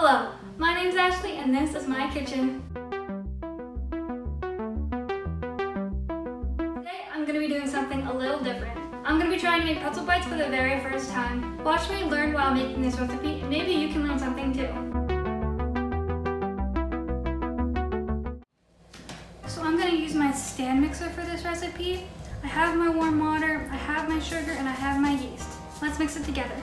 Hello, my name's Ashley and this is my kitchen. Today I'm going to be doing something a little different. I'm going to be trying to make pretzel bites for the very first time. Watch me learn while making this recipe and maybe you can learn something too. So I'm going to use my stand mixer for this recipe. I have my warm water, I have my sugar, and I have my yeast. Let's mix it together.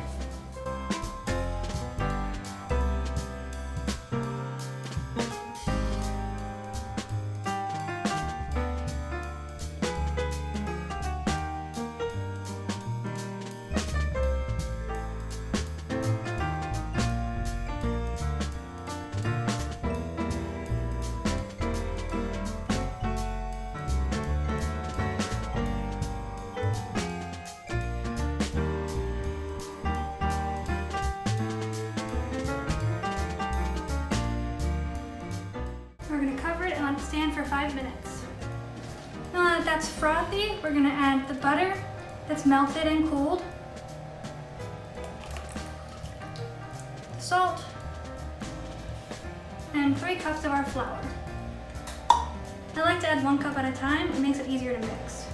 We're going to cover it and let it stand for 5 minutes. Now that that's frothy, we're going to add the butter that's melted and cooled, salt, and 3 cups of our flour. I like to add 1 cup at a time. It makes it easier to mix.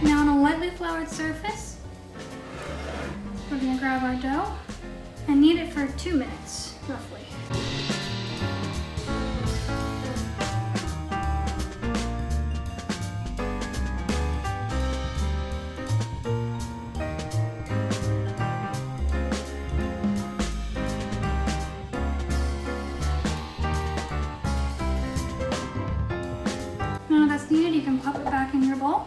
Now on a lightly floured surface, we're going to grab our dough and knead it for 2 minutes, roughly. Now that's kneaded, you can pop it back in your bowl.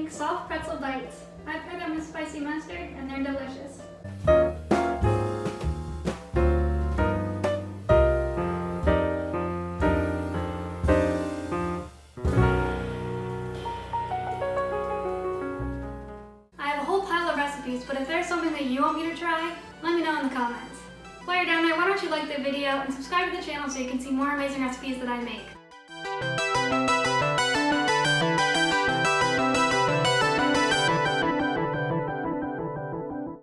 make soft pretzel bites. I put them with spicy mustard and they're delicious. I have a whole pile of recipes, but if there's something that you want me to try, let me know in the comments. While you're down there, why don't you like the video and subscribe to the channel so you can see more amazing recipes that I make.